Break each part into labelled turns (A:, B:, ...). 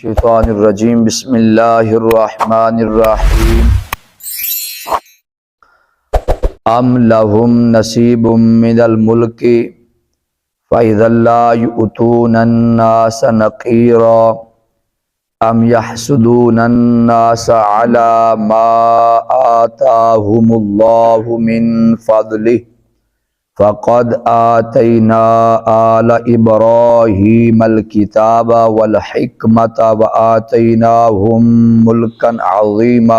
A: शैतानिर्रजीम बिस्मिल्लाहिर्रहमानिर्रहीम। अम लहुम नसीबुम मिनल मुल्की फ़इज़ा युअतूनन नास नक़ीरा अम यहसुदूनन नास अला मा आताहुमुल्लाहु मिन फ़ज़लिहि फ़क़द आतैना आला इब्राहीमल किताब वल हिकमत व आतैनाहुम मुल्कन अज़ीमा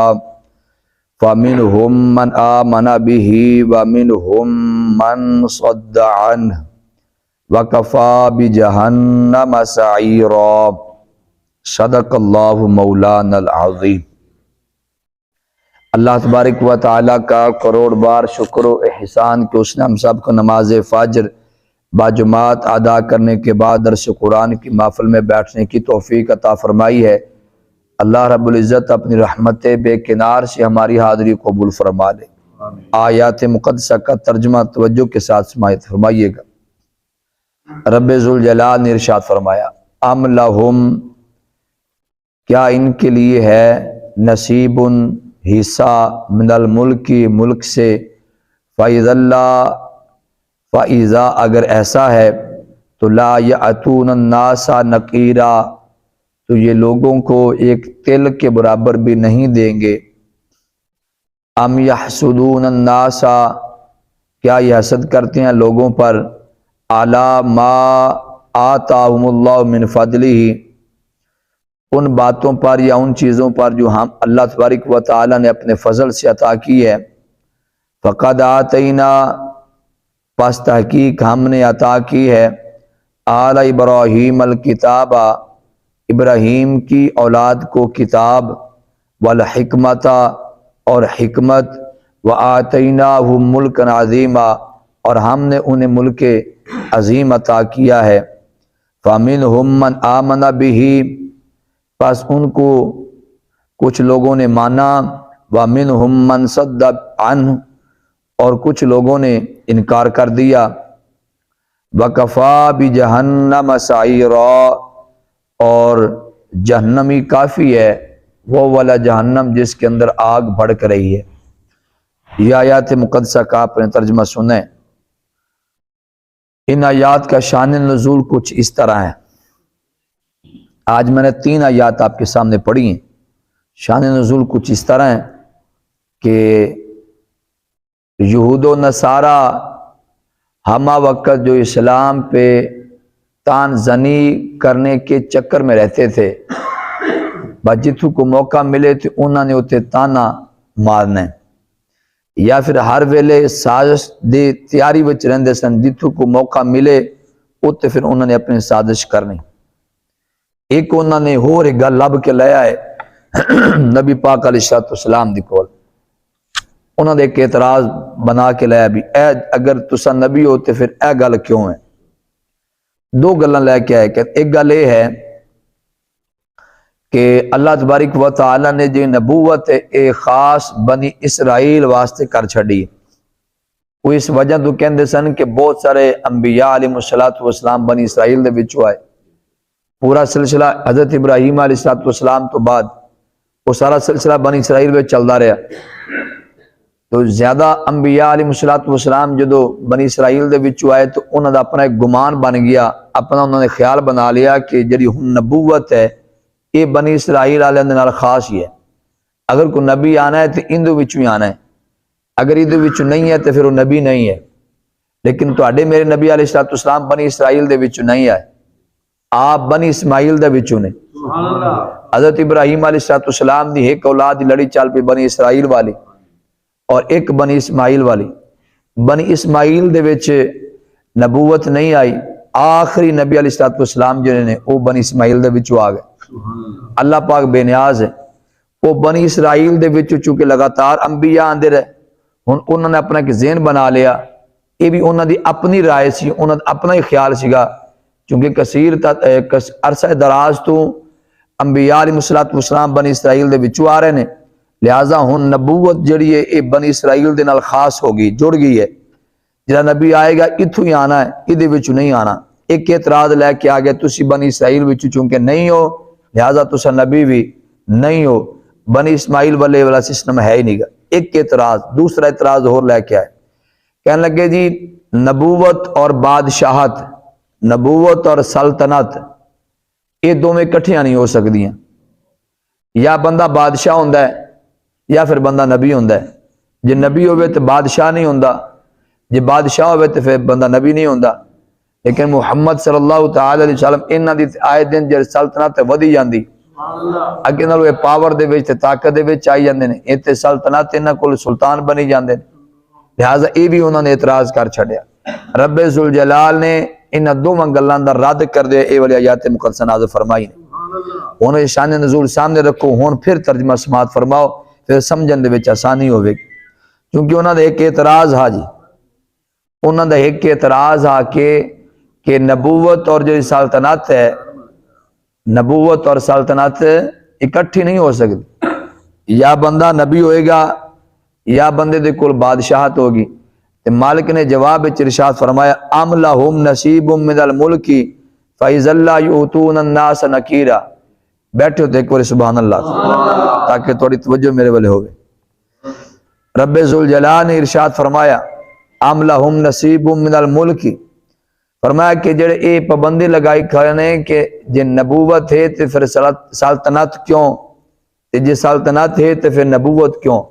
A: फ़मिनहुम मन आमन बिही व मिनहुम मन सद्द अन्हु व कफ़ा बिजहन्नम सईरा। सदक़ल्लाहु मौलानल अज़ीम। अल्लाह तबारक व तआला का करोड़ बार शुक्र व एहसान कि उसने हम सब को नमाज फ़जर बाजुमात अदा करने के बाद दर्स कुरान की महफ़िल में बैठने की तौफीक अता फरमाई है। अल्लाह रब्बुल इज़्ज़त अपनी रहमत बेकिनार से हमारी हाज़िरी कबूल फरमा ले। आयात मुक़द्दसा का तर्जुमा तवज्जो के साथ समाअत फरमाइएगा। रब्बे ज़ुल जलाल ने इरशाद फरमाया, अम लहुम, क्या इनके लिए है, नसीबुन, हिस्सा, मिनल मुल्की, मुल्क से, फ़इज़ा, अगर ऐसा है तो ला यअतून नासा नक़ीरा, तो ये लोगों को एक तिल के बराबर भी नहीं देंगे। अम यहसुदून नासा, क्या ये हसद करते हैं लोगों पर, अला मा आताहुमुल्लाहु मिन फ़ज़लिही, उन बातों पर या उन चीज़ों पर जो हम अल्लाह तबारक व तआला ने अपने फ़ज़ल से अता की है। फ़क़द आतैना, पस तहकीक हमने अता की है, आला इब्राहीमल किताबा, इब्राहीम की औलाद को किताब, वल हिकमता, और हिकमत, व आतैनाहुम मुल्कन अज़ीमा, और हमने उन्हें मुल्क अज़ीम अता किया है। फ़मिनहुम मन आमन बिही, बस उनको कुछ लोगों ने माना, व मिनहुम मन सद्द अन्हु, और कुछ लोगों ने इनकार कर दिया। व कफ़ा बिजहन्नम सईरा, और जहन्नमी काफ़ी है वो वाला जहन्नम जिसके अंदर आग भड़क रही है। यह आयात मुक़द्दसा का आपने तर्जुमा सुने। इन आयात का शान नुज़ूल कुछ इस तरह है। आज मैंने 3 आयात आपके सामने पढ़ी हैं। शान नुज़ूल कुछ इस तरह है कि यहूदो नसारा हमा वक़्त जो इस्लाम पे तान जनी करने के चक्कर में रहते थे, जिथू को मौका मिले तो उन्होंने उत्ते ताना मारना, या फिर हर वेले साजिश की तैयारी विच रहिंदे सन, जिथू को मौका मिले उत्ते फिर उन्होंने अपनी साजिश करनी। एक उन्होंने होर एक गल लभ के लाया है नबी पाक अलैहिस्सलाम दी कोल। उन्होंने एक एतराज बना के लाया भी अगर तुसा नबी हो तो फिर यह गल क्यों है। 2 गल्लां लैके आए। एक गल यह है कि अल्लाह तबारक व तआला ने जो नबूवत है खास बनी इसराइल वास्ते कर छड़ी। वो इस वजह तो कहते सन कि बहुत सारे अंबिया अलैहिस्सलातु वस्सलाम बनी इसराइल दे विचों आए। पूरा सिलसिला हज़रत इब्राहीम अलैहिस्सलातु वस्सलाम तो बाद वो सारा सिलसिला बनी इसराइल में चलता रहा। तो ज्यादा अंबिया अलैहिस्सलातु वस्सलाम जो बनी इसराइल दे विचों आए तो उन्होंने अपना एक गुमान बन गया, अपना उन्होंने ख्याल बना लिया कि जी हुण नबूवत है ये बनी इसराइल वाले दे नाल खास ही है। अगर कोई नबी आना है तो इंदे विचों ही आना है, अगर इंदे विचों नहीं है तो फिर वो नबी नहीं है। लेकिन तुहाडे मेरे नबी अलैहिस्सलातु वस्सलाम बनी इसराइल दे विचों नहीं आए, आप बनी इस्माइल दे विचों ने। हज़रत इब्राहीम अलैहिस्सलातु वस्सलाम दी एक औलाद दी लड़ी चल पई बनी इसराइल वाली, और एक बनी इस्माइल वाली। बनी इस्माइल दे विच नबूवत नहीं आई। आखिरी नबी अलैहिस्सलातु वस्सलाम जिन्हें ने वो बनी इस्माइल दे विचों आ गए। अल्लाह पाक बेनियाज है। वो बनी इसराइल दे विचों चूंकि लगातार अंबिया आंदे रहे, हुण उन्होंने अपना एक ज़हन बना लिया। ये भी उन्होंने अपनी राय सी, उन्होंने अपना ही ख्याल सीगा, क्योंकि कसीर अरसा दराज तो अंबिया अलैहिस्सलातु वस्सलाम बनी इसराइल दे विचों आ रहे ने, लिहाजा हुण नबूवत जिहड़ी है ये बनी इसराइल दे नाल खास हो गई, जुड़ गई है। जिहड़ा नबी आएगा इत्थों ही आना है, इहदे विचों नहीं आना। एक एतराज लैके आ गया, तुसी बनी इसराइल विचों चूंकि नहीं हो लिहाजा तुसा नबी भी नहीं हो। बनी इस्माइल वाला सिस्टम है ही नहीं गा। एक एतराज। दूसरा एतराज और लेके आए, कहने लगे जी नबूवत और बादशाहत, नबूवत और सल्तनत ये दोवें इकट्ठियां नहीं हो सकदियां। या बंदा बादशाह होंदा है या फिर बंदा नबी होंदा है। जे नबी होवे तो बादशाह नहीं होंदा, जे बादशाह होवे तो फिर बंदा नबी नहीं होंदा। लेकिन मुहम्मद सल्लल्लाहु तआला अलैहि वसल्लम इन्हां दी आए दिन जे सल्तनत वधी जांदी, अगे नालों ये पावर दे विच ते ताकत दे विच आई जांदे ने, इत्थे सल्तनत इन्हां कोल सुल्तान बनी जांदे ने। लिहाजा ये भी उन्होंने एतराज कर छड़िया। रब्बे जुल जलाल ने इन्हां दोवां गल्लां दा रद्द कर दे ये वाली आयत मुकद्दसा नाज़िल फरमाई ने। हुण शान नज़ूल सामने रखो, हुण फिर तर्जमा समात फरमाओ, फिर समझण दे विच आसानी होवेगी। क्योंकि उन्हां दा एक एतराज हा जी, उन्हां दा एक एतराज हा कि नबूवत और जो सल्तनत है, नबूवत और सल्तनत इकट्ठी नहीं हो सकती। या बंदा नबी होएगा या बंदे दे कोल बादशाहत होगी। ते मालिक ने जवाब इरशाद फरमाया अम लहुम नसीबुम मिनल मुल्की फइज़ल्ला युतून अन्नास नकीरा। बैठो तो एक बार सुभान अल्लाह, ताकि थोड़ी तवज्जो मेरे वाले होवे। रब्बे जुल जलाल ने इरशाद फरमाया अम लहुम नसीबुम मिनल मुल्की, फरमाया कि जेड़े ये पाबंदी लगाई खड़े ने कि जे नबूवत है तो फिर सल्तनत क्यों, जे सल्तनत है तो फिर नबूवत क्यों।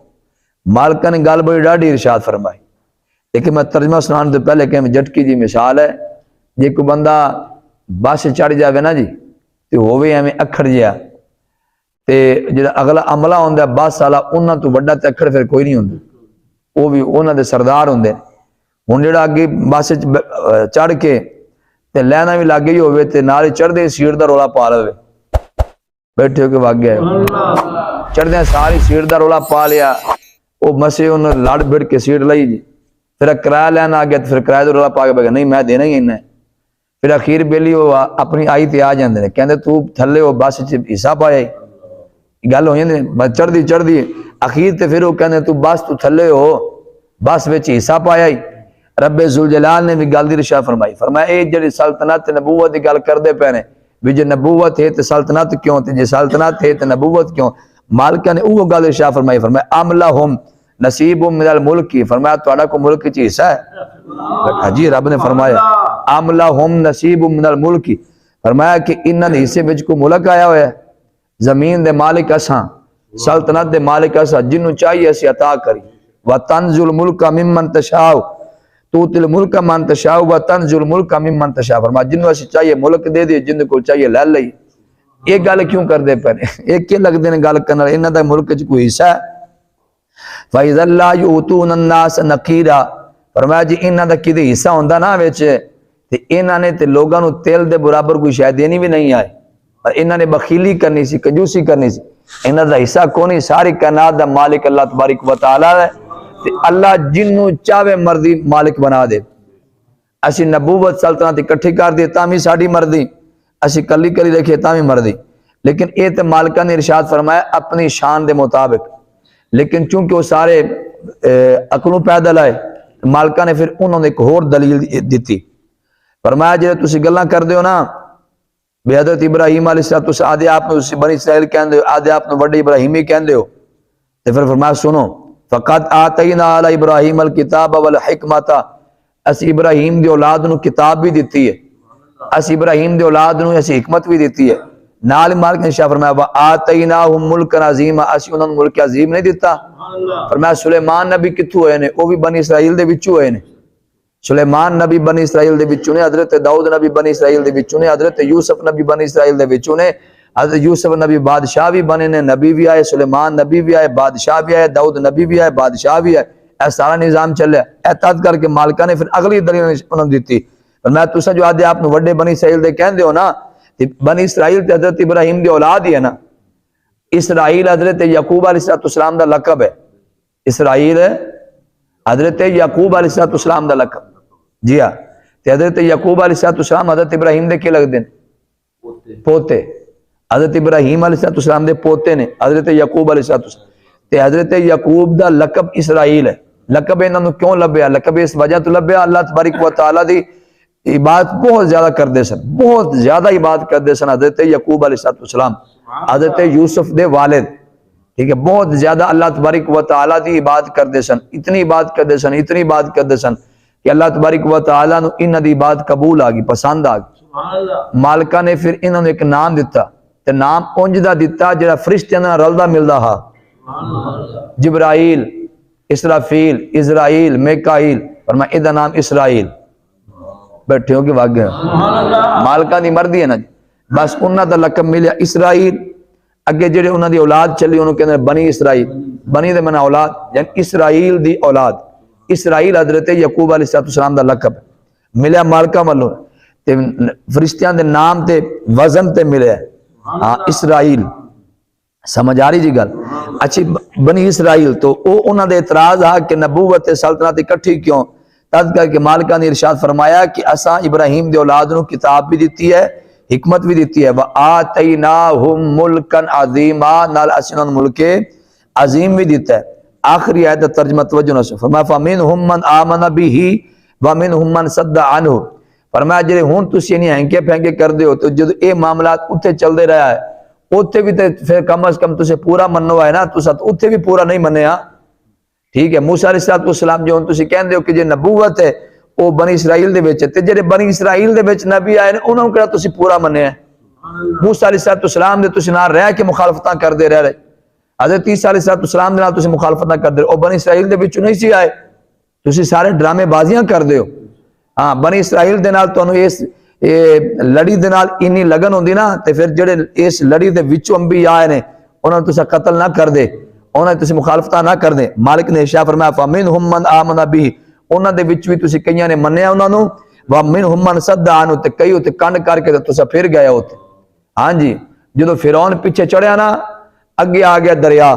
A: मालिक ने गल बड़ी डाढ़ी इरशाद फरमाई। लेकिन मैं तर्जमा सुनाने तो पहले कह झटकी जी मिसाल है, जे कोई बंदा बस चढ़ जाए ना जी तो होवे एवं अखड़ जिहा, ते जो अगला अमला होंदा बस वाला उन्हां तो वड्डा ते अखड़ फिर कोई नहीं होंदा, वो भी उन्हां दे सरदार होंदे। हुण जिहड़ा अगे बस चढ़ के ते लैना भी लागे ही होवे ते नाल चढ़दे सीट दा रौला पा लवे, बैठे होके वग गया चढ़दे सारी सीट दा रौला पा लिया, वो मसे उन्हें लड़ भिड़ के सीट लाई जी। फिर किराया लैन आ गया तो फिर किराए का रौला पा के नहीं मैं देना ही इन्ना है। फिर अखीर बेली वो अपनी आई ते आ जाते हैं, कहते तू थले हो बस च हिस्सा पाया ही गल हो जाती बस चढ़ती चढ़ती अखीर ते फिर वो कहते तू बस तू थले हो बस विच हिस्सा पाया ही। रब्बे जुल जलाल ने भी गल दी इरशाद फरमाई, फरमाया ये जिहड़ी सल्तनत नबूवत की गल करते पे ने भी जे नबूवत है तो सल्तनत क्यों, ते जे सल्तनत है तो नबूवत क्यों। मालिक ने वो गल इरशाद फरमाई, फरमाया अम लहुम नसीबुम मिनल मुल्की, फरमाया तुहाडा को मुल्क च हिस्सा है। जी रब ने फरमाया अम लहुम नसीबुम मिनल मुल्की, फरमाया कि इन्हां दे हिस्से विच कोई मुल्क आया होया है। जमीन दे मालिक असां, सल्तनत दे मालिक असां, जिन्नू चाहिए असीं अता करी। व तंजुल मुल्क मिम्मन तशाउ तूतिल मुल्क मन तशाउ व तंजुल मुल्क मिम्मन तशा, फरमाया जिन्नू असीं चाहिए मुल्क दे दे, जिन्नू को चाहिए ले लई। ये गल क्यों करदे पे ने, ये कि लगदे ने गल करन वाले, इन्हां दा मुल्क च कोई हिस्सा है। फइज़ल्ला युतून अन्नास नकीरा, फरमाया जी इन्हां दा किदे हिस्सा होंदा ना विच ते इन्हां ने ते लोगां नू तेल दे बराबर कोई शै देनी भी नहीं आए, पर इन्हां ने बखीली करनी सी, कंजूसी करनी सी। इन्हां दा हिस्सा कोनी, सारी कायनात दा मालिक अल्लाह तबारक व तआला है ते अल्लाह जिन्नू चाहे मर्जी मालिक बना दे। असीं नबूवत सल्तनत इकट्ठी कर दी तां भी साडी मर्जी, असीं कली कली रखिए तां भी मर्जी। लेकिन ये तो मालिका ने इरशाद फरमाया अपनी शान के मुताबिक। लेकिन चूंकि वो सारे अकलों पैदल आए, मालिका ने फिर उन्होंने एक होर दलील दी, फरमाया जो तुम गल्लां करते हो ना भी हज़रत इब्राहिम अलैहिस्सलाम आदे आप बनी इसराइल कहते हो, आदे आप वड्डे इब्राहिमी कहते हो, तो फिर फरमाया सुनो फ़क़द आतैना अला इब्राहिम अल किताब वल हिकमता, असी इब्राहिम दी औलाद नू किताब भी दी है, असी इब्राहिम दी औलाद नू असी हिकमत भी दी है। नाल मालिक ने शाह फरमाया व आतैनाहुम मुल्कन अज़ीमा, असी उन्होंने मुल्क अज़ीम नहीं दिता। फरमाया सुलेमान नबी कित्थों होए ने, वो भी बनी इसराइल दे विचों होए ने। सुलेमान नबी बनी इसराइल दे विचों ने, हज़रत दाऊद नबी बनी इसराइल दे विचों ने, हज़रत यूसुफ नबी बनी इसराइल दे विचों ने। हज़रत यूसुफ नबी बादशाह भी बने ने, नबी भी आए, सुलेमान नबी भी आए, बादशाह भी आए, दाऊद नबी भी आए, बादशाह भी आए, ऐसा सारा निज़ाम चलिया। एहतियात करके मालिका ने फिर अगली दलील उन्होंने दी, फरमाया तुसां जो आदे आप वड्डे बनी इसराइल दे कहंदे हो ना, बनी इसराइल हज़रत इब्राहिम की औलाद ही है ना। इसराइल हज़रत यकूब अलैहिस्सलाम दा लक़ब है, इसराइल हज़रत यकूब अलैहिस्सलाम दा लक़ब। जी हाँ, हज़रत यकूब अलैहिस्सलाम हज़रत इब्राहिम दे के लगदे ने पोते, हज़रत इब्राहिम अलैहिस्सलाम दे पोते ने हज़रत यकूब अलैहिस्सलाम। ते हज़रत यकूब दा लक़ब इसराइल है। लक़ब इन्हां नूं क्यों लभ्या, लक़ब इस वजह तो लभ्या अल्लाह तबारक व तआला दी इबादत बहुत ज्यादा करते सन, बहुत ज्यादा इबादत करते सन हज़रत यकूब अलैहिस्सलाम। हजरत यूसुफ दे वालिद, ठीक है, बहुत ज्यादा अल्लाह तबारक व तआला दी इबादत करते सन, इतनी इबादत करते सन, इतनी इबादत करते सन कि अल्लाह तबारक व तआला नु इन्हां दी इबादत कबूल आ गई, पसंद आ गई। मालिका ने फिर इन्हां नूं एक नाम दिता, ते नाम उंज दा दिता जिहड़ा फरिश्तियां नाल रलदा मिलदा हा, जिब्राइल, इसराफील, इजराइल, मिकाइल, पर मैं इहदा नाम इसराइल। बैठे हो कि वागे मालिका दी मर्जी है ना, बस उन्हां दा लकब मिलिया इसराइल। अगे जेडे उन्हां दी औलाद चली उन्होंने कहंदे बनी इसराइल, बनी दे मना औलाद, यानी इसराइल दी औलाद। इसराइल हजरत यकूब अलैहिस्सलाम दा लकब मिलिया मालिका वालों, ते फरिश्तियां दे नाम ते वजन ते मिले, हाँ इसराइल। समझ आ रही जी गल? अच्छी बनी इसराइल तो वो उन्हां दे इतराज आ कि नबूवत ते सल्तनत इकट्ठी क्यों? तद करके मालिका ने इरशाद फरमाया कि असा इब्राहिम दे औलाद नूं किताब भी दी है, हिकमत भी दी है, व आतैनाहुम मुल्कन अज़ीमा, नाल असीं उन्हां नूं मुल्के अजीम भी दिता है। आखिरी आयत दा तर्जुमा तवज्जो नाल फरमाया फमिनहुम मन आमन बिही व मिनहुम मन सद्दा अनहु। फरमाया जेडे हुण तुसीं इन्हीं हैंके फैंके करदे हो, तो जदों ये मामलात उत्थे चलदे रहा है, उत्थे भी ते फिर कम अज कम तुसीं पूरा मन्नो है ना, तुसां उत्थे भी पूरा नहीं मन्निया, ठीक है। मूसा अलैहिस्सलाम जो तुसीं कहंदे हो कि जे नबूवत है वो बनी इसराइल दे विच, ते जेडे बनी इसराइल दे विच नबी आए ने उन्हां नूं किहड़ा तुसीं पूरा मन्निया? मूसा अलैहिस्सलाम दे तुसीं नाल रह के मुखालफतां करदे रह रहे, हज़रत ईसा अलैहिस्सलाम दे नाल तुसीं मुखालफतां करदे हो, बनी इसराइल दे विचों नहीं सी आए, तुसीं सारे ड्रामेबाजियां करदे हो। हाँ बनी इसराइल दे नाल तुहानूं इस लड़ी दे नाल इन्नी लगन होंदी ना, ते फिर जेडे इस लड़ी दे विचों अंबिया आए ने उन्हां नूं तुसीं कत्ल ना करदे, उन्हां तुसीं मुखालफतां ना करदे। मालिक ने इरशाद फरमाया फमिनहुम मन आमन बिही, उन्हां दे विच भी तुसीं कईयां ने मन्निया उन्हां नूं, व मिनहुम मन सद्दा अनहु, ते कई उत्ते कंड करके ते तुसीं फिर गए उत्ते। हाँ जी, जदों फिरौन पीछे चढ़िया ना, अगे आ गया दरिया,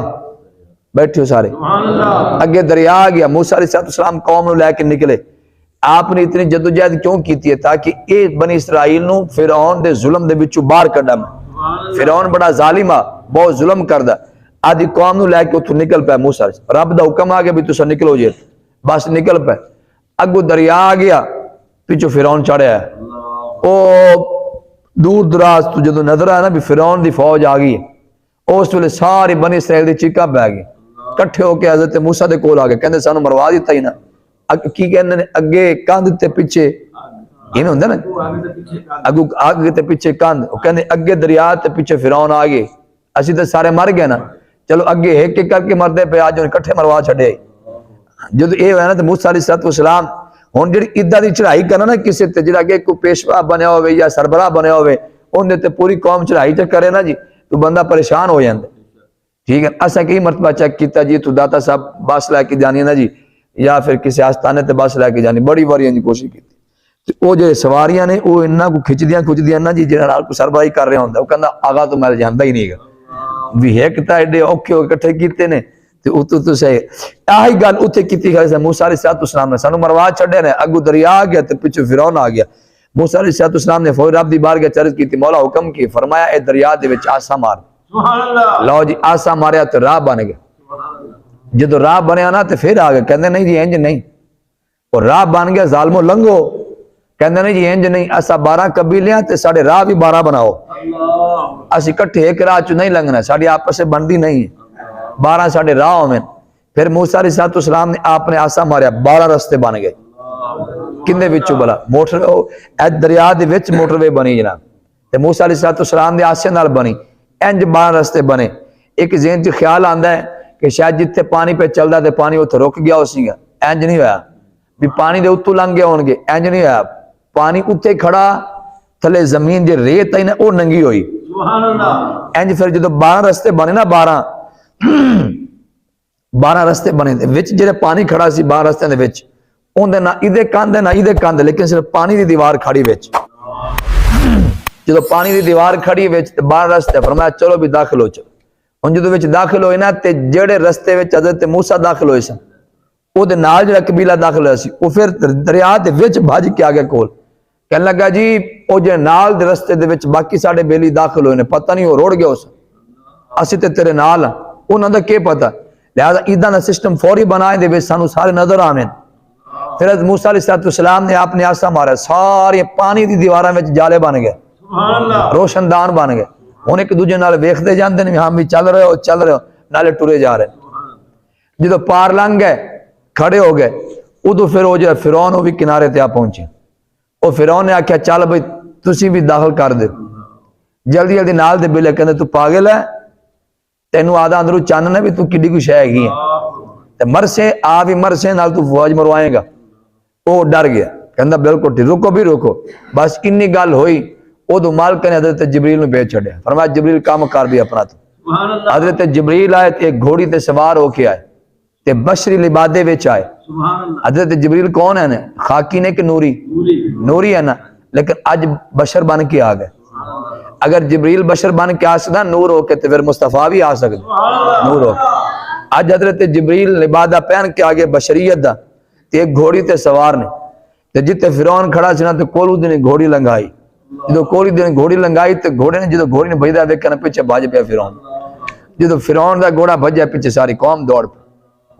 A: बैठे हो सारे, अगे दरिया आ गया, मूसा अलैहिस्सलाम कौम नूं लैके निकले। आपने इतनी जदोजहद क्यों की है? ताकि ये बनी इसराइल नूं फिरौन दे जुल्म दे विचों बाहर कढा। फिरौन बड़ा जालिम आ, बहुत जुल्म करदा, आदि कौम नूं लैके उत्थों निकल पाया मूसा, रब दा हुक्म आ गया भी तुसीं निकलो जे, बस निकल पे। अगू दरिया आ गया, पिछों फिरौन चढ़िया, ओ दूर दराज तो जो नजर आया ना भी फिरौन दी फौज आ गई, उस वेले सारी बनी इसराइल दी चीकां पै गई, कट्ठे होके हज़रत मूसा दे कोल आ गए, कहंदे सानू मरवा दिता ही ना। की कहंदे ने अगे कंध ते पिछे इवें हुंदा ना, अगू आगे ते पिछे कंध, कहंदे अगे दरिया ते पिछे फिरौन आ गए, असीं ते सारे मर गए ना, चलो अगे एक एक करके मरदे पे, अज उन्हें कट्ठे मरवा छड़े। जब ये होया ना तो मूसा अलैहिस्सलाम हुण जिहड़ी इदां दी चढ़ाई करना ना किसी ते, जिहड़ा अगे कोई पेशवा बनिया होवे या सरबराह बनिया होवे, उहदे ते पूरी कौम चढ़ाई ते करे ना जी, तो बंदा परेशान हो जाता, ठीक है। असा कई मरतबा चेक किया जी, तू दाता साहब बस लैके जानी है ना जी, या फिर किसी आस्थाने ते बस लैके जानी, बड़ी बारी इंज कोशिश की, तो जो सवारियां ने वो इन्ना को खिचदियां खुचदियां ना जी, जिहड़ा सरबराही कर रहा होंदा, वो कहंदा आगा तो मैं जांदा ही नहीं गा भी, एक तां एडे औखे हो इकट्ठे कीते ने, ते उतों तुसीं आही गल उत्थे कीती खड़े। मूसा अलैहिस्सलाम ने सानू मरवा छड्डे ने, अगू दरिया आ गया ते पिछे फिरौन आ गया। मूसा अलैहिस्सलाम ने फौरन रब दी बारगाह च अर्ज की, मौला हुक्म की, फरमाया ए दरिया दे विच आसा मार। लो जी आसा मारिया तो राह बन गया, जो राह बनया ना तो फिर आ गए, कहते नहीं जी इंज नहीं, और राह बन गया, जालमो लंघो, कहते नहीं जी इंज नहीं, असा 12 कबीलियां ते साडे राह भी 12 बनाओ, असीं इकट्ठे एक राह चो नहीं लंघना, साडी आपस में बनती नहीं है, 12 साडे राह होवें। फिर मूसा अलैहिस्सलाम ने आपने आसा मारिया, 12 रस्ते बन गए, किंदे विचों भला मोटर दरिया दे विच मोटरवे बनी जनाब, ते मूसा अलैहिस्सलाम दे आसे नाल बनी, इंज 12 रस्ते बने। एक ज़हन च ख्याल आंदा है कि शायद जिथे पानी पे चलदा ते पानी उत्थे रुक गया होसीगा, इंज नहीं होया भी पानी दे उत्तों लंघ गए होणगे, इंज नहीं होया, पानी उत्थे खड़ा, थले जमीन जे रेत आई ना वो नंगी होई, इंज। फिर जो 12 रस्ते बने ना, 12 रस्ते बने, विच जेड़े पानी खड़ा सी 12 रस्तियां दे विच, उहदे ना इहदे कंध ना इहदे कंध, लेकिन सिर्फ पानी दी दीवार खड़ी विच। जो पानी दी दीवार खड़ी विच ते 12 रस्ते, फरमाया चलो भी दाखिल हो। चलो हुण जो विच दाखिल होए ना, ते जेड़े रस्ते विच हज़रत मूसा दाखिल होए सन, ओहदे नाल जेड़ा कबीला दाखिल होया सी, वो फिर दरिया दे विच भज के आ गया कोल, कहने लगा जी ओ जे नाल दे रस्ते दे विच बाकी साडे बेली दाखिल होए ने, पता नहीं वो रुड़ गए उस, असीं ते तेरे नाल हां, उन्हां दा की पता। लिहाजा इदां दा सिस्टम फौरी बनाए दे विच सानू सारे नजर आवें। फिर मूसा अलैहिस्सलाम ने आपने आसा मारा, सारे पानी दी दीवारां विच जाले बन गए, रोशनदान बन गए, हुण एक दूजे नाल वेखदे जांदे ने, हाँ भी चल रहे हो नाले टुरे जा रहे। जो पार लंघ गए खड़े हो गए, उदों फिर वो जो फिरौन वो भी किनारे ते आ पहुंचे। वो फिरौन ने आख्या चल बई तुसी भी दाखिल कर दे, जल्दी जल्दी नाल दे बिले। कहंदे तू पागल है, तेनू आदा अंदरों चानना भी तू किड्डी कुछ है हैगी है, मरसे आ भी मरसे नाल तू फौज मरवाएगा। वो डर गया, कहंदा बिल्कुल ठीक, रुको भी रुको। बस इन्नी गल हुई, उदों मालिक ने हजरत जिबरील नूं भेज छड्या, फरमाया जिबरील काम कर भी अपना। तो हजरत जिबरील आए ते घोड़ी ते सवार होके आए ते बशरी लिबादे विच आए। हजरत जिबरील कौन है ने, खाकी ने कि नूरी? नूरी है ना, लेकिन अज बशर बन के आ गए। अगर जिबरील बशर बन के आ सकता नूर होके, तो फिर मुस्तफा भी आ सकते नूर होके। अज हजरत जिबरील लिबादा पहन के आ गए बशरीयत दा, ते एक घोड़ी ते सवार ने, ते जिते फिरौन खड़ा सी ना ते कोलू दी ने घोड़ी लंघाई। जो कोली दी ने घोड़ी लंघाई ते घोड़े ने जो घोड़ी ने भजदा वेखिया ना पिछे भज पिया फिरौन। जो फिरौन दा घोड़ा भजया पिछे सारी कौम दौड़ पई।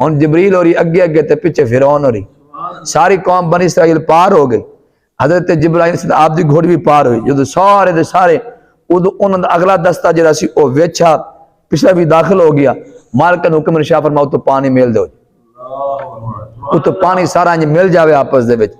A: हुण जिबरील होरी अगे अगे ते पिछे फिरौन होरी, सारी कौम बनी इसराइल पार हो गई। हजरत जिब्राइल आप दी घोड़ी भी पार हुई। जो सारे दे सारे उदों उन्हां दा अगला दस्ता जिहड़ा सी ओ वेछा पिछला भी दाखिल हो गया। मालिक ने हुक्म इरशाद फरमाया तो पानी मेल दो, उत पानी सारा इंज मिल जावे आपस दे विच।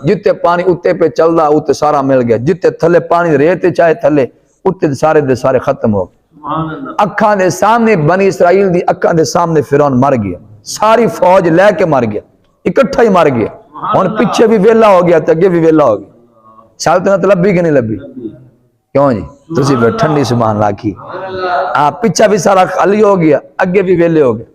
A: जिते पानी उत्ते पे चलदा उत्ते सारा मिल गया, जिते थले पानी रेत चाहे थले उत्ते सारे दे सारे खत्म हो गए। अखां दे सामने बनी इसराइल दी अखां दे सामने फिरौन मर गया, सारी फौज लेके मर गया, इकट्ठा ही मर गया। हुण पिछे भी वेला हो गया ते अगे भी वेला हो गया। सल्तनत लभी कि नहीं लभी? क्यों जी? तुसी ठंडी सुभान लाखी। पिछा भी सारा खाली हो गया, अगे भी वेले हो गए।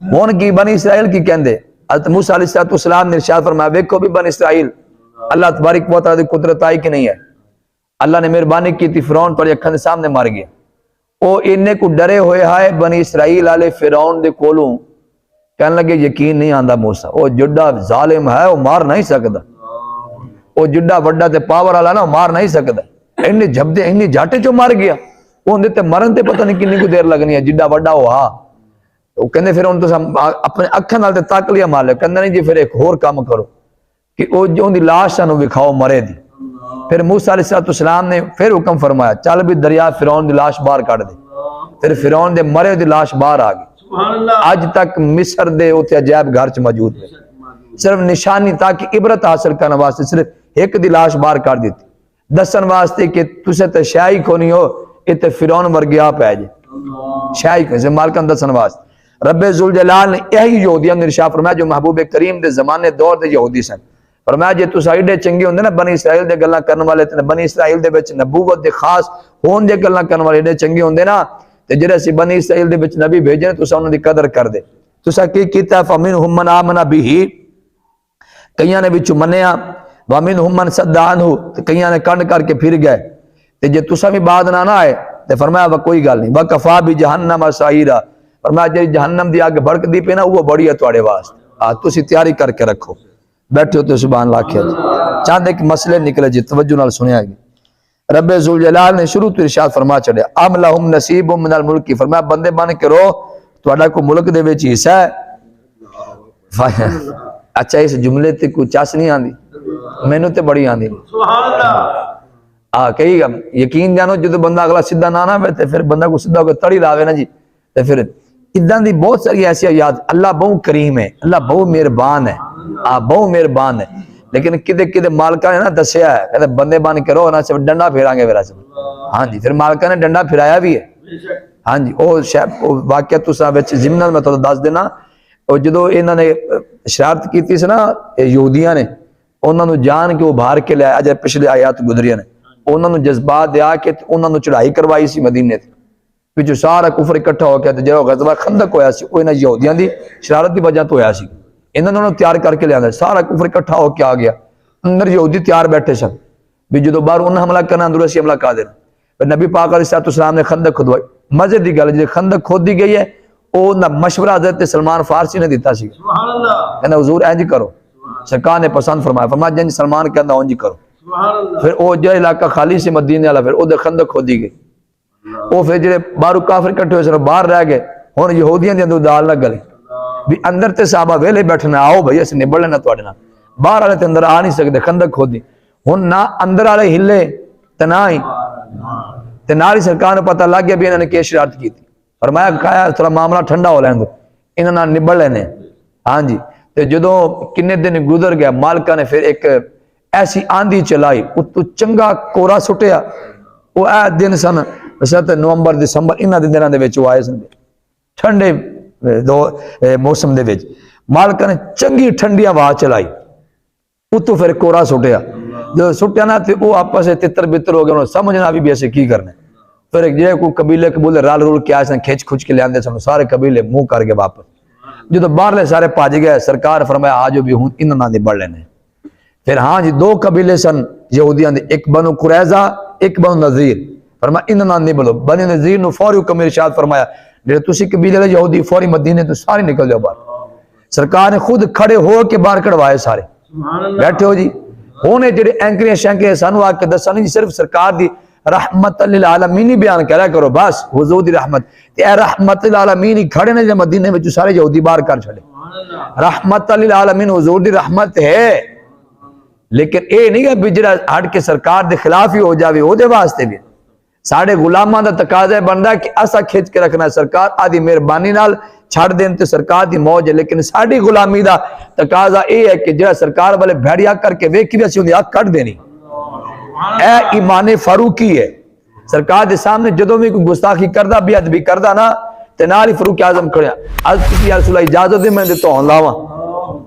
A: हुण की बनी इसराइल की कहंदे, हज़रत मूसा अलैहिस्सलाम ने इरशाद फरमाया देखो भी बनी इसराइल अल्लाह तबारक व तआला दी कुदरत आई कि नहीं है। अल्लाह ने मेहरबानी की थी, फिरौन पर अखां दे सामने मर गया। वो इन्ने को डरे हुए है बनी इसराइल वाले फिरौन दे कोलों, कहने लगे यकीन नहीं आंदा मूसा, वो जुड्डा जालिम है, वो मार नहीं सकता, वो जुड्डा वड्डा ते पावर वाला ना मार नहीं सकता। इन्ने झपदे इन्नी झाटे चो मर गया, उहदे ते मरन ते पता नहीं कितनी को देर लगनी है, जिड्डा वड्डा हो। हाँ वो कहंदे फिर हुण तुसीं अपने अखां नाल ते तक लिया मार लिया। कहंदे नहीं जी फिर एक होर काम करो कि वो जो उहदी लाश सानू विखाओ मरे दी। फिर मूसा अलैहिस्सलाम ने फिर हुक्म फरमाया चल भी दरिया फिरौन दी लाश बाहर काट दे। फिर फिरौन दे मरे दी लाश बाहर आ गई। अज तक मिस्र दे उत्ते अजायब घर च मौजूद है, सिर्फ निशानी ताकि इबरत हासिल करने वास्ते सिर्फ एक दी लाश बाहर कर दी, दसन वास्ते कि तुसे ते शाही कोनी हो, इते फिरौन वर्गे आप है जी शाही कैसे मालकन दसन वास्ते। रब्बे जुल जलाल ने यही यहूदियों ने इरशाद फरमाया जो महबूब करीम दे जमाने दौर दे यहूदी सन। फरमाया जे तुस एडे चंगे होंदे ना बनी इसराइल दे गल्लां करन वाले, ते बनी इसराइल दे विच नबूवत दे खास होन दे गल्लां करन वाले एडे चंगे होंदे ना, ते जेड़े असीं बनी इसराइल दे विच नबी भेजे ने तुसां उन्हां दी कदर कर दे। तुसां की कीता फमिनहुम मन आमना बिही, कईयां ने विच मन्निया, व मिनहुम मन सद्दा अनहु, ते कईयां ने कंड करके फिर गए। ते जे तुसां भी बाद ना आए ते फरमाया व कोई गल नहीं, व कफा भी जहन्नम सईरा, फरमाया जे जहन्नम दी अग भड़कदी पे ना वो बड़ी है तुहाडे वास्ते, तुसी तैयारी करके रखो। बैठे हो तो सुभान अल्लाह आखिया जी। चंद एक मसले निकले जी, तवज्जो नाल सुनिया जी। रब्बे जुल जलाल ने शुरू तो इरशाद फरमा छड़िया अम लहुम नसीबुम मिनल मुल्की, फरमाया बंदे बन के रो तुहाडा को मुल्क दे विच हिस्सा है। अच्छा इस जुमले ते कोई चस नहीं आंदी, मैनू ते बड़ी आंदी सुभान अल्लाह। कई यकीन जानो जो बंदा अगला सीधा ना ना ते फिर बंदा को सीधा होकर तड़ी लावे ना जी, ते फिर इदां दी बहुत सारी ऐसी याद। अल्लाह बहु करीम है, अल्लाह बहु मेहरबान है, बहु मेहरबान है। लेकिन किदे किदे मालिका ने ना दसिया है, कहते बंदे बन के रहो ना सिर्फ डंडा फिरांगे फिर सब। हाँ जी फिर मालिका ने डंडा फिराया भी है। हाँ जी वो वाकया तुसां विच जिमनल मैं तुहानूं दस देना। और जो इन्हां ने शरारत की सी ना यहूदियां ने, उन्होंने जान के उभार के लिया। अज पिछले आयात गुजरिया ने उन्होंने जज्बात दिया कि उन्होंने चढ़ाई करवाई सी मदीने ते, पिछू सारा कुफर इकट्ठा हो गया। जो गज़वा खंदक होया सी वो इन्हां यहूदियां दी शरारत की वजह तो होया सी। इन्होंने तैयार करके लिया, सारा कुफर इकट्ठा होकर आ गया। अंदर यहूदी तैयार बैठे सन भी जो बाहर उन्हें हमला करना अंदर असीं हमला कर देना। फिर नबी पाक अलैहिस्सलाम ने खंदक खुदवाई। मजे की गल जो खंदक खोदी गई है वो मशवरा हज़रत सलमान फारसी ने दिता सी। कहना हुजूर इंज करो, सरकार ने पसंद फरमाया, फरमाया जिंज सलमान कहता उंज करो। फिर वो जो इलाका खाली से मदीने वाला फिर वो खंदक खोदी गई। वो फिर जो बाहरों काफिर इकट्ठे हुए बाहर रह गए। हुण यहूदियों के अंदर दाल न गले भी अंदर ते साहबा वेले बैठना, आओ भाई असीं निबड़ लेना तुहाडे नाल। बाहर वाले ते अंदर आ नहीं सकते, खंदक खोदी। हुण ना अंदर वाले हिले ते ना ही ते नाल ही सरकार को पता लग गया भी इन्होंने क्या शरारत की थी। फरमाया खाया थोड़ा मामला ठंडा हो लैन दो, इन्होंने निबड़ लेने। हाँ जी, तो जो किन्ने दिन गुजर गया, मालिका ने फिर एक ऐसी आंधी चलाई, उत्तों चंगा कोरा सुटिया। वो ए दिन सन नवंबर दिसंबर इन्हों दिनों के आए सन, ठंडे दो मौसम दे विच। मालिका ने चंगी ठंडी हवा चलाई, उत्तों फिर कोरा सुटिया। जो सुटिया ना तो वो आपस में तितर बितर हो गए, उन्होंने समझना भी असें की करना। फिर जे कोई कबीले कबूले रल रुल के आए सन, खिच खुच के लिया सन, सारे कबीले मुंह करके वापस। जो बाहरले सारे भज गए, सरकार फरमाया आ जाओ भी हूँ इन्होंने निबड़ लेने। फिर हाँ जी, दो कबीले सन यहूदियों के, एक बनु कुरैजा एक बनु नजीर। फरमाया इन्होंने निबड़ो। बनु नजीर ने फौरी हुक्म इरशाद फरमाया, जे तुसी कबीले यहूदी फौरी मदीने तो सारे निकल जाओ बाहर। सरकार ने खुद खड़े हो के बाहर कढ़वाए सारे, बैठे हो जी। होने जेडे एंकरियां शैंकरियां सानू आके दसा नहीं, सिर्फ सरकार दी रहमत लिल आलमीन ही बयान करा करो बस, हुजूर दी रहमत। ते रहमत लिल आलमीन ही खड़े ने जे मदीने में सारे यहूदी बाहर कर छड़े। रहमत लिल आलमीन हुजूर दी रहमत है, लेकिन ये नहीं है भी जिहड़ा हट के सरकार के खिलाफ ही हो जाए। ओदे वास्ते भी साढ़े गुलामां दा तकाजा बनता है कि असा खिंच के रखना, सरकार आदि मेहरबानी नाल छड़ देन ते सरकार दी मौज है। लेकिन साड़ी गुलामी दा तकाजा यह है कि जिहड़ा सरकार वाले भैड़िया करके वेखी भी असीं उहदी अख कट देनी। ए ईमाने फारूकी है। सरकार के सामने जो भी कोई गुस्ताखी करता, बेअदबी करता ना, ते नाल ही फारूक आजम खड़िया, अज तुसीं या रसूल इजाजत दे मैं धौन लावा।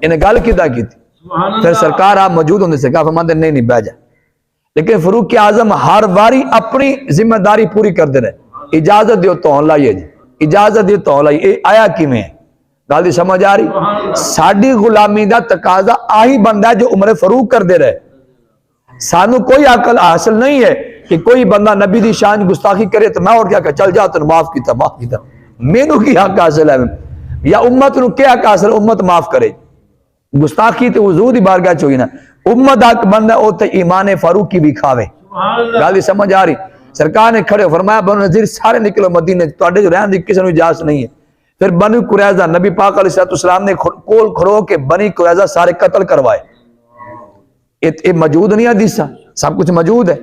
A: इन्हें गल किदां कीती? फिर सरकार आप मौजूद होंगे, सरकार फरमांदे नहीं नहीं बह जा। लेकिन फारूक आजम हर बारी अपनी जिम्मेदारी पूरी करते रहे। इजाजत दियो धौन लाइए जी, इजाजत दियो धौन लाइए। आया किवें गल दी समझ आ रही? साडी गुलामी दा तकाजा आही बनदा जो उमर फारूक करते रहे। सानू कोई अकल हासिल नहीं है कि कोई बंदा नबी दी शान गुस्ताखी करे तो मैं और क्या चल जा तेन माफ किया माफ किया। मैनू की हक हासिल है या उम्मत नू क्या हक हासिल? उम्मत माफ करे। गुस्ताखी तो हुजूर दी बारगाह च होई ना, उम्मत हक बनदा ओ ते ईमान फारूकी भी खावे। गल समझ आ रही? सरकार ने खड़े फरमाया बनु नज़ीर सारे निकलो मदीने, तुहाडे जो रहन दी किसी नू इजाजत नहीं है। फिर बनु कुरैजा नबी पाक अलैहिस्सलाम ने कोल खड़ो के बनी कुरैजा सारे कत्ल करवाए। ये मौजूद नहीं हदीसा, सब कुछ मौजूद है।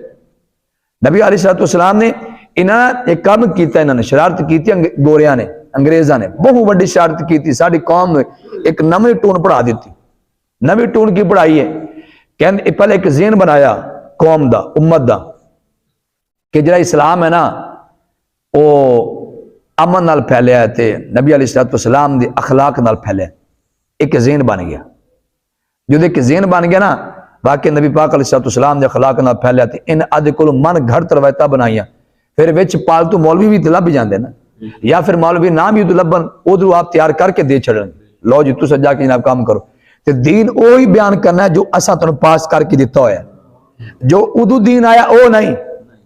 A: नबी अलैहिस्सलाम ने इन्होंने एक काम किया, इन्होंने शरारत की गोरिया ने, अंग्रेजा ने बहुत बड़ी शरारत की। साड़ी कौम ने एक नवी टून पढ़ा दी। नवी टून की पढ़ाई है, कहते पहले एक ज़हन बनाया कौम दा, उम्मत दा, कि जिहड़ा इस्लाम है ना वो अमन नाल फैलिया है ते नबी अलैहिस्सलाम दी अखलाक नाल फैलिया। एक ज़हन बन गया। जो एक ज़हन बन गया ना, बाकी नबी पाक अलैहिस्सलाम दे अखलाक नाल फैलिया ते इन अज कोल मन घड़त रवायतां बनाईयां। फिर विच पालतू मौलवी भी लभ जाते ना, या फिर मौलवी ना भी लभन, उधरों आप तैयार करके दे छड़न, लो जी तुसीं जाके जनाब काम करो। ते दीन वही बयान करना है जो असां तुहानूं पास करके दिता होया। जो उदों दीन आया वो नहीं,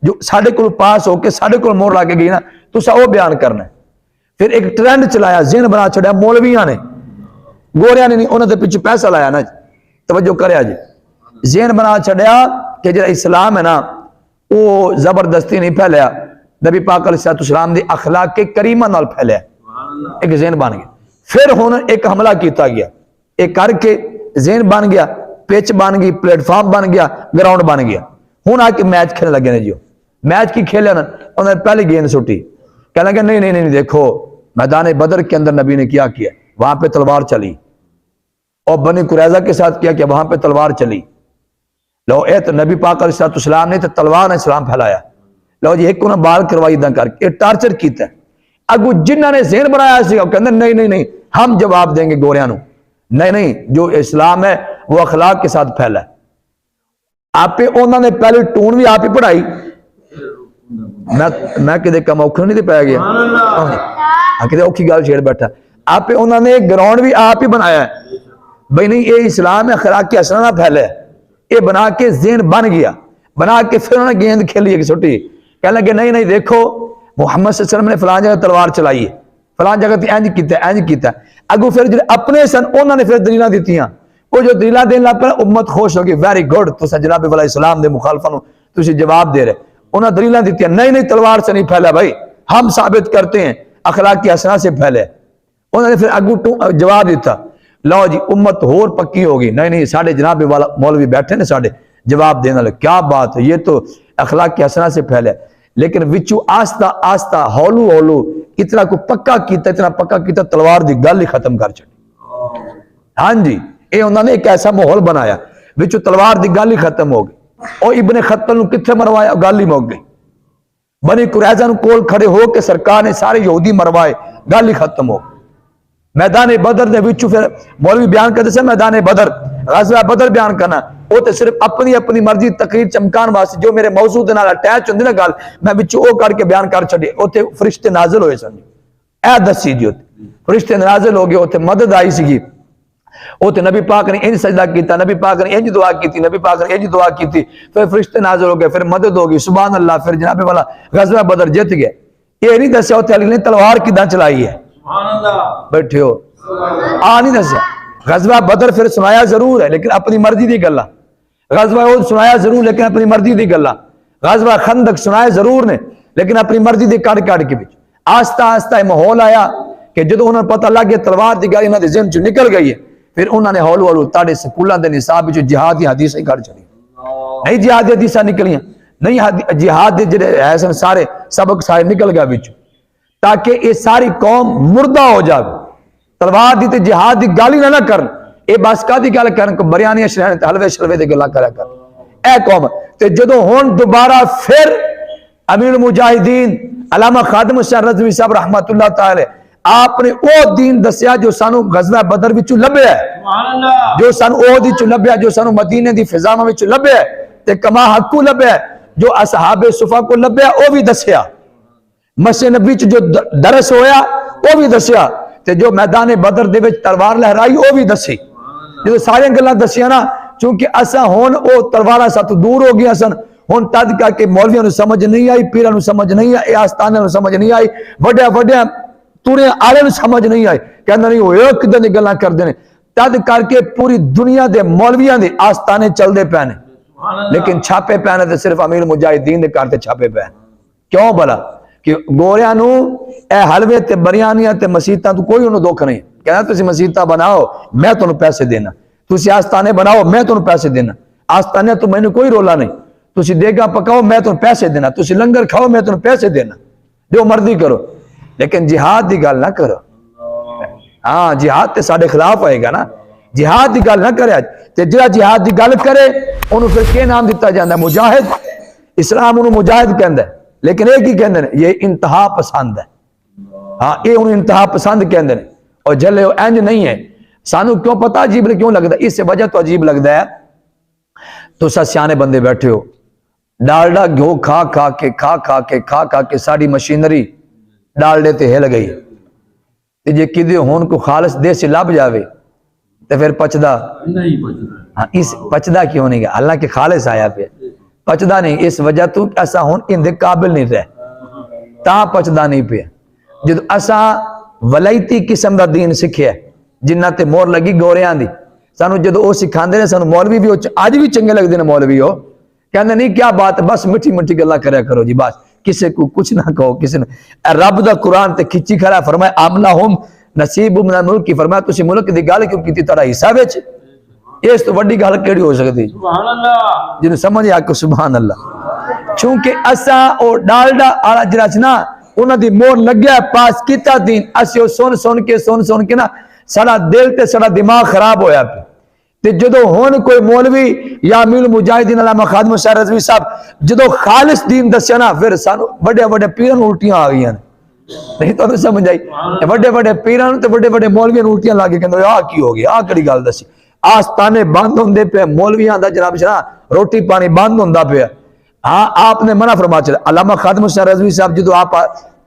A: जो साडे कोल पास होके साडे कोल मोहर लाके गई ना, तुसां वो बयान करना है। फिर एक ट्रेंड चलाया, ज़हन बना छड़िया मौलवियां ने, गोरियां ने नहीं, उन्होंने पैसा पैसा लाया ना। तवज्जो करिया जी, ज़हन बना छड़िया कि जिहड़ा इस्लाम है ना वो जबरदस्ती नहीं फैलिया, नबी पाक अलैहिस्सलाम दी अखलाक के करीमा नाल फैलिया। एक ज़हन बन गया। फिर हुण एक हमला किया गया, एक करके ज़हन बन गया, पिच बन गई, प्लेटफॉर्म बन गया, ग्राउंड बन गया। हुण आके मैच खेलने लगे ने जी। मैच की खेलिया ना, उन्होंने पहले गेंद सुटी, कहने लगे नहीं नहीं नहीं देखो मैदान बदर के अंदर नबी ने क्या किया, वहां पे तलवार चली, और बनी कुरैजा के साथ क्या किया, वहां पे तलवार चली। लो ए तो नबी पाक अलैहिस्सलाम ने तो तलवार ने इस्लाम फैलाया। लो जी एक उन्हें बाल करवाई इदा करके टार्चर किया। अगू जिन्होंने ज़हन बनाया कहते नहीं नहीं नहीं हम जवाब देंगे गोरियां नूं, नहीं नहीं जो इस्लाम है वो अखलाक के साथ फैला है। आपे उन्होंने पहले टून भी आप ही पढ़ाई। मैं किते कम औखा नहीं पै गया, किते औखी गल छेड़ बैठा। आपे उन्होंने ग्राउंड भी आप ही बनाया है, भाई नहीं ये इस्लाम है, अखलाक के असर ना फैले, ये बना के ज़हन बन गया। बना के फिर उन्होंने गेंद खेली एक छुट्टी, कह लगे नहीं नहीं देखो मुहम्मद सल्लल्लाहु अलैहि वसल्लम ने फलां जगह तलवार चलाई है, फलां जगह इंज किया। अगू फिर जो अपने सन उन्होंने फिर दलीलां दित्तियां, वो जो दलीलां देन लग पे उम्मत खुश हो गई, वेरी गुड तुसीं जनाब वाला इस्लाम दे मुखालफां नूं तुसीं जवाब दे रहे। उन्होंने दलीलां दित्तियां, नहीं नहीं तलवार से नहीं फैला भाई, हम साबित करते हैं अखलाक की असना से फैले। उन्होंने फिर अगू जवाब दिता, लो जी उम्मत होर पक्की हो गई, नहीं नहीं साढ़े जनाब वाला मौलवी बैठे ने साढ़े जवाब देने वाले, क्या बात है, ये तो अखलाक की असना से फैले। लेकिन विचू आस्ता आस्ता हौलू हौलू इतना को पक्का किया, इतना पक्का किया तलवार की गल ही खत्म कर छड़ी। हाँ जी, ये उन्होंने एक ऐसा माहौल बनाया विचू तलवार की गल ही खत्म हो गई। और इब्ने खत्तल किथे मरवाया, गल ही मुक गई। बनी कुरैज़ा कोल खड़े हो के सरकार ने सारे यहूदी मरवाए, गल ही खत्म हो गई। मैदान बदर दे विचू फिर मौलवी बयान करते से मैदान बदर ग़ज़वा बदर बयान करना वो तो सिर्फ अपनी अपनी मर्जी तकरीर चमकान वास्ते जो मेरे मौजू दे नाल अटैच होंदी ना गल मैं विचू ओ करके बयान कर छड़ी। उत्थे फरिश्ते नाज़िल होए सन, ए दसी जी उत्थे फरिश्ते नाज़िल हो गए, उत्थे मदद आई सी। उत्थे नबी पाक ने इंज सजदा किया, नबी पाक ने इंज दुआ की, नबी पाक ने इंज दुआ की, फिर फरिश्ते नाज़िल हो गए, फिर मदद हो गई। सुभान अल्लाह, फिर जनाबे वाला ग़ज़वा बदर जीत गए। ये नहीं दस्या उत्थे अली ने तलवार किदां चलाई है, बैठे हो आ नहीं दस्या। ग़ज़वा बदर फिर सुनाया जरूर है लेकिन अपनी मर्जी की गल्ला, ग़ज़वा उहद सुनाया जरूर लेकिन अपनी मर्जी की गल्ला, ग़ज़वा खंदक सुनाया जरूर ने लेकिन अपनी मर्जी के कड़ कड़ के बिच आस्ता आस्ता माहौल आया कि जो उन्होंने पता लग गया तलवार की गल इन्होंने ज़हन चो निकल गई है, फिर उन्होंने हौलू हौलू ताड़े स्कूलों के निसाब जिहाद की हदीसां कढ़ छड़ी। नहीं जिहाद की हदीसां निकलियां, नहीं जिहाद के जिहड़े है सन सारे सबक सारे निकल गया बिच, ताकि ये सारी कौम मुर्दा हो जाए। तलवार की जिहाद की गल ही ना करन, ये बस कादी गल करन को बरियानियां शरहन हलवे शलवे की गल्लां करा कर ए कौम। ते जदों हुण दोबारा फिर अमीरुल मुजाहिदीन अल्लामा खादिम हुसैन रज़वी साहब रहमतुल्लाह तआला आपने वो दीन दसिया जो सानू ग़ज़वा बदर विचू लभ्या है, जो सानू ओहद विचू लभ्या, जो सानू मदीने दी फिज़ावां विचू लभ्या ते कमा हक्कू लभ्या, जो असहाबे सुफा को लभ्या वो भी दसिया, मस्जिद नबी च जो दरस होया वो भी दसिया, ते जो मैदान बदर दे विच तलवार लहराई वो भी दसी। जो सारी गल्लां दसिया ना, चूंकि असा हुण वो तलवारां सातों दूर हो गई सन, हुण तद करके मौलवियों नूं समझ नहीं आई, पीरां नूं समझ नहीं आई, आस्थानां नूं समझ नहीं आई, वड्या वड्या तुरे आले नूं समझ नहीं आई, कहंदे नहीं होए किदां दी गल्लां करदे ने। तद करके पूरी दुनिया दे मौलवियां दे आस्थाने चलदे पए ने, लेकिन छापे पए ने ते सिर्फ अमीर मुजाहिदीन दे घर ते छापे पए। क्यों भला कि गोरियां नूं ए हलवे ते बरियानियां ते मसीतां तो कोई उन्होंने दुख नहीं, कहना तुसीं मसीतां बनाओ मैं तुहानूं पैसे देना, तुसीं आस्थाने बनाओ मैं तुहानूं पैसे देना, आस्थाने तो मैनूं कोई रोला नहीं, तुसीं देगा पकाओ मैं तुहानूं पैसे देना, तुसीं लंगर खाओ मैं तुहानूं पैसे देना, जो मर्जी करो, लेकिन जिहाद की गल ना करो। हाँ जिहाद ते साडे खिलाफ आएगा ना, जिहाद की गल ना करे, ते जिहड़ा जिहाद की गल करे उन्होंने फिर क्या नाम दिता जाता है, मुजाहिद। इस्लाम उन्होंने मुजाहिद कहता है, लेकिन ये की कहते हैं, ये इंतहा पसंद है। हाँ ये उन्होंने इंतहा पसंद कहते हैं, और जल्ले इंज नहीं है। सानू क्यों पता अजीब क्यों लगता है, इस वजह तो अजीब लगता है, तो सियाने बंदे बैठे हो डालडा घ्यो खा खा के खा खा के खा खा के साड़ी मशीनरी डालडे ते हिल गई, ते जे किदे होन को खालिस देसी लभ जावे तो फिर पचदा नहीं। हाँ इस पचदा क्यों नहीं, हालांकि खालिस आया पे पचदा नहीं, इस वजह तो असा हुण इंदे काबिल नहीं रहे ता पचदा नहीं पे। जो असा वलायती किस्म का दीन सीखिया जिन्ना ते मोर लगी गोरियां दी, सानू जो वो सिखाते ने, सानू मौलवी भी अज भी चंगे लगते हैं मौलवी, हो कहते नहीं क्या बात बस मिठी मिठी गल्लां करया करो जी, बस किसी को कुछ ना कहो, किसी ने रब दा कुरान ते खिंची खड़ा फरमाया आमला होम नसीब मिनल मुल्क की, फरमाया तुसी मुल्क दी गल क्यों कीती, तेरा हिस्सा विच, इस तो वड्डी गल केड़ी हो सकदी, सुभान अल्लाह जिन्हें समझ आ के सुभान अल्लाह। क्योंकि असा और डालडा आला जिहड़ा सी ना उन्हां दी मोहर लग्या पास कीता दीन, असी ओ सुन सुन के ना साडा दिल ते साडा दिमाग खराब होया पे। ते जदों हुण कोई मौलवी या अमीरुल मुजाहिदीन अल्लामा खादिम हुसैन रज़वी साहब जदों खालिस दीन दस्या ना, फिर सानू बड़े बड़े पीरां नूं उल्टियां आ गईयां, नहीं तो समझ आई, बड़े बड़े पीरां नूं ते बड़े बड़े मौलवियां नूं उल्टियां ला के कहंदे आ की हो गया, आ किहड़ी गल दसी, आस्थाने बंद होंदे पे, मौलवियां दा जनाब शना रोटी पानी बंद होंदा पिया। हाँ आपने मना फरमा चला, अल्लामा खादिम हुसैन रज़वी साहब जदों आप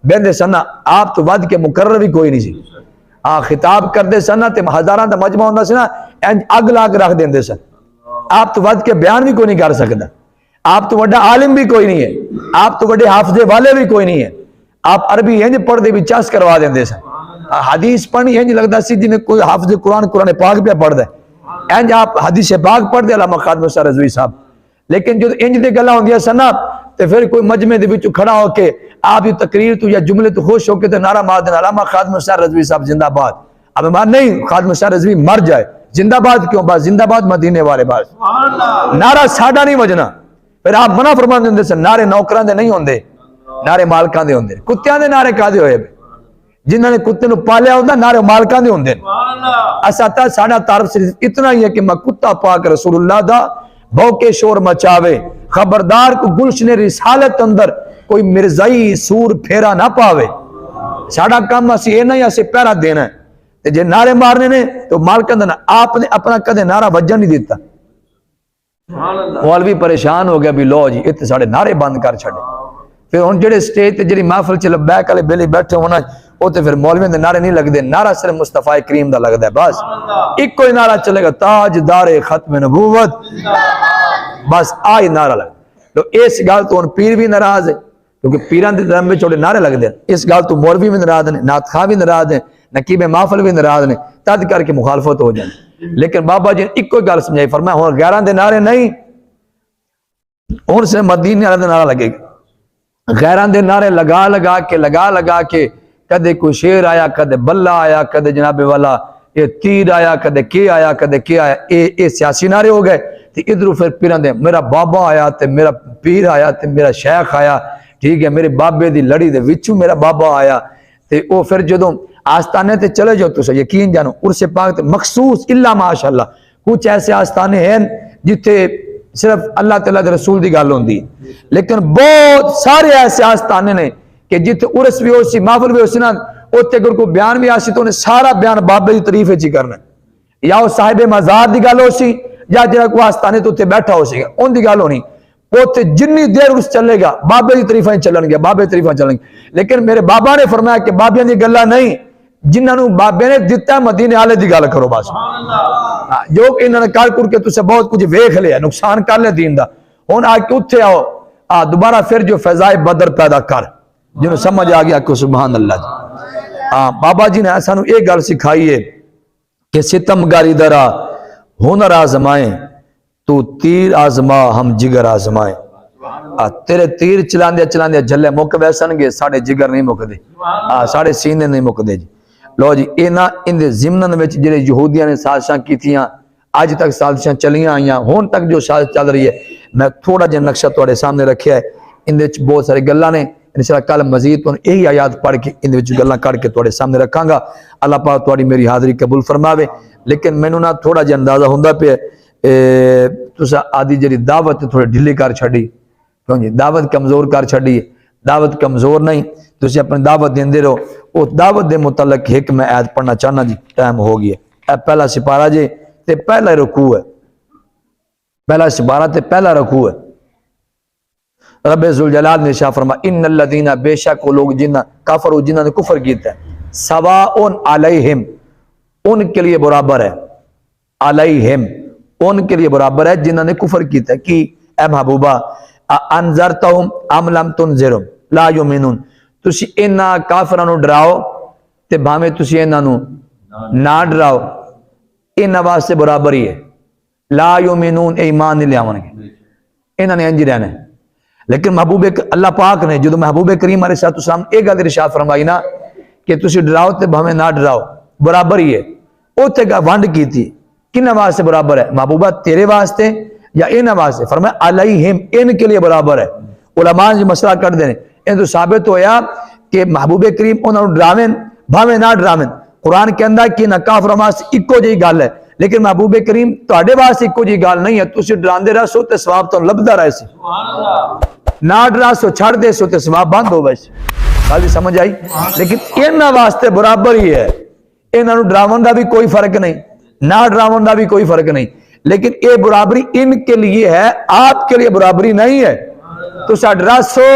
A: बहंदे सन ना, आप तो वध के मुकर्रर भी कोई नहीं सी, हाँ खिताब करते सन ते हजारां दा मजमा होंदा सी ना, अग ला के रख देंदे सन, आप तो वध के बयान भी कोई नहीं कर सकता, आप तो वड्डा आलिम भी कोई नहीं है, आप तो वड्डे हाफजे वाले भी कोई नहीं है, आप अरबी इंज पढ़ते भी चस करवा देंदे सन, हदीस पढ़नी इंज लगता सी जिन्हें कोई हाफजे कुरान कुरान पाक पे पढ़दा है, इंज आप हदीस पाक पढ़ते अल्लामा खादिम हुसैन रज़वी साहब। लेकिन जो इंज दी गल्लां होंदियां सन ना, ते फिर कोई मजमे दे विच खड़ा होके आप की तकरीर तो या जुमले तो खुश होके तो नारा मार देना अल्लामा खादिम हुसैन रज़वी साहब जिंदाबाद, अब मार नहीं खादिम हुसैन रज़वी मर जाए, जिंदाबाद क्यों, बस जिंदाबाद मदीने वाले, बस नारा साडा नहीं वजना। फिर आप मना फरमा देंदे सन, नारे नौकरां दे नहीं होंदे, नारे मालकां दे हुंदे। कुत्तियां दे नारे कादे होए? जिन्होंने कुत्ते नूं पालिया हुंदा नारे मालकां दे हुंदे। असा तां साडा तारफ सिर्फ इतना ही है कि मैं कुत्ता पाक रसूलुल्लाह दा भौके शोर मचावे, खबरदार को गुलशन रिसालत अंदर कोई मिर्जाई सूर फेरा ना पावे। साडा काम असी ये नहीं, असी पहरा देना है। ते जे नारे मारने ने तो मालकां दा आपने अपना कदे नारा वजन नहीं दिता। मौलवी परेशान हो गया भी लो जी इतने साढ़े नारे बंद कर छड़े। फिर हुण जेड़े स्टेज ते जेड़ी महफिल च लबैक वाले बेले बैठे होना वो तो फिर मौलवियों के नारे नहीं लगते। नारा सिर्फ मुस्तफा करीम दा लगदा है। बस इको ही नारा चलेगा, ताजदारे खत्म नबूवत, बस आ ही नारा लग। तो इस गल तो हुण पीर भी नाराज है क्योंकि पीरां दे दरम विच नारे लगदे हैं। इस गल तो मौलवी भी नाराज ने, नात खां भी नाराज है, नकीब महफिल भी नाराज ने, तद करके मुखालफत हो जाए। लेकिन बाबा जी इको ही गल समझाई, फरमाया हुण गैरां दे नारे नहीं, हुण सिर्फ मदीने वाले नारा लगेगा। गैरां दे नारे लगा लगा के कदे कोई शेर आया, कदे बल्ला आया, कदे जनाबे वाला ये तीर आया, कदे के आया, कदे के आया, ये सियासी नारे हो गए। तो इधरों फिर पीरां दे मेरा बाबा आया, ते मेरा पीर आया, ते मेरा शेख आया, ठीक है, मेरे बाबे दी लड़ी दे विचों मेरा बाबा आया। ते वो फिर जदों आस्थाने ते चले जाओ तुस यकीन जानो उर्से पाक ते मखसूस इल्ला माशाअल्लाह कुछ ऐसे आस्थाने हैं जिथे सिर्फ अल्लाह तआला दे रसूल दी गल होंदी, लेकिन बहुत सारे ऐसे आस्थाने ने कि जिथे उर्स भी हो सी, महफिल भी हो सी ना, उत्ते अगर कोई बयान भी आसी तो उन्हें सारा बयान बाबे की तारीफ ही करना, या वो साहिबे मज़ार की गल हो सी या जो कोई आस्थाने तो उत्ते बैठा हो सी उनकी गल होनी। उत्ते जिन्नी देर उस चलेगा बाबे की तारीफां चलणगियां, बाबे की तारीफां चलणगियां। लेकिन मेरे बाबा ने फरमाया कि बाबियां दी गल्लां नहीं, जिन्होंने बाबे ने दिता मदीने वाले की गल करो बस। जो इन्होंने कर कुर के तुसे बहुत कुछ वेख लिया, नुकसान कर लिया दीन दा, हुण आके उत्थे आओ दोबारा फिर जो फैजाए बदर पैदा कर, जिन्होंने समझ आ गया कि सुभान अल्लाह जी। हाँ बाबा जी ने सानू ये गल सिखाई है कि सितमगारी दरा हुनर आजमाए, तू तीर आजमा हम जिगर आजमाए। तेरे तीर चलांदे चलांदे झल्ले मुक वैसनगे, साढ़े जिगर नहीं मुकदे, साढ़े सीने नहीं मुकदे जी। लो जी इन्हां इनदे जिमनन विच जिहड़े यहूदियां ने साजिशां कीतियां, अज तक साजिशां चलियां आईयां, हुण तक जो साजिश चल रही है, मैं थोड़ा जिहा नक्शा तुहाडे सामने रखिया है। इहदे विच बहुत सारी गल्लां ने, इंशाअल्लाह कल मजीद तुहानूं यही आयात पढ़ के इहदे विच गल्लां कढ के तुहाडे सामने रखांगा। अल्लाह पाक तुहाडी मेरी हाज़री कबूल फरमावे। लेकिन मैनूं ना थोड़ा जिहा अंदाज़ा हुंदा पिया तुसां आदी जिहड़ी दावत थोड़ी ढिली कर छड्डी, क्यों जी दावत कमज़ोर कर छड्डी है। दावत कमज़ोर नहीं, तुसीं अपनी दावत देंदे रहो। उस दावत के मुतलक एक मैं आयत पढ़ना चाहना जी, टाइम हो गया। यह पहला सिपारा जे ते पहला रुकू है, पहला सिपारा ते पहला रुकू है। रब्बे जुल जलाल ने शाह फरमा इन्नल लदीना, बेशक वो लोग जिन्ना काफर जिन्होंने कुफर किया, सवाउन अलैहिम, उनके लिए बराबर है, अलैहिम उनके लिए बराबर है जिन्होंने कुफर किया। कि ए महबूबा अनज़रतहुम अम लम तुनज़िरहुम ला युमिनून, तुसी इन्हां काफरां नूं डराओ ते भावें तुसी इन्हां नूं ना डराओ, इन्हां वास्ते बराबर ही है। ला युमिनून ईमान नहीं लियावणगे, इन्हां ने इंज रहना है। लेकिन महबूबे अल्लाह पाक ने जो महबूबे करीम अलैहिस्सलाम ये गल इरशाद फरमाई ना कि तुसी डराओ ते भावें ना डराओ बराबर ही है। उत्थे वंड की थी किन्हां वास्ते बराबर है, महबूबा तेरे वास्ते या इन्हां वास्ते? फरमाया अलैहिम, इनके लिए बराबर है। उलमा जी मसला करते हैं, इन तो साबित होया कि महबूबे करीम उन्होंने डरावें भावें ना डरावें। कुरान कहता है कि ना काफिरां वास्ते इक्को जी गल है, लेकिन महबूबे करीम तुहाडे वास्ते इक्को जी गल नहीं है। तुसीं डरांदे रहो ते सवाब तुहानूं लभदा रहे सी, ना डरासो छड़ दे सो ते सवाब बंद हो वैसे। गल समझ आई? लेकिन इन्हां वास्ते बराबर ही है, इन्हां डरावन का भी कोई फर्क नहीं, ना डरावन का भी कोई फर्क नहीं। लेकिन ये बराबरी इनके लिए है, आपके लिए बराबरी नहीं है। तो डरासो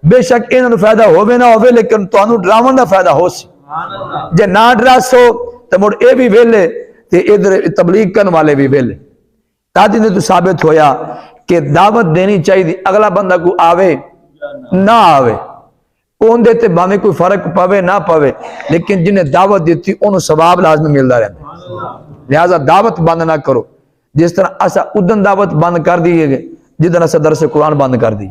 A: बेशक इन्होंने फायदा होवे ना होवे, लेकिन तुहानूं डरावन का फायदा हो सी। जे ना डरासो तो मुड़ ये भी वेले ते इधर तबलीग करने वाले भी वेले। तादी ने तो साबित होया कि दावत देनी चाहिए, अगला बंदा को आवे ना आवे उनदे ते भावें कोई फर्क पवे ना पवे, लेकिन जिन्हें दावत दी उन्होंने सवाब लाजमी मिलता रहता। लिहाजा दावत बंद ना करो, जिस तरह असा उदन दावत बंद कर दी है जिदन असा दरस कुरान बंद कर दी,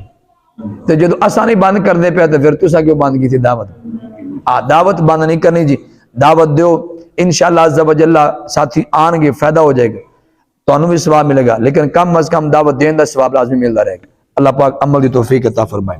A: तो जो असा नहीं बंद करते पे तो फिर तुसा क्यों बंद की थी दावत? दावत बंद नहीं करनी जी, दावत दो, इंशाअल्लाह अज़्ज़ा व जल्ला साथी आएंगे, फायदा हो जाएगा, तो भी सवाब मिलेगा। लेकिन कम अज कम दावत देने का सवाब लाजमी मिलता रहेगा। अल्लाह पाक अमल की तौफीक अता फरमाए।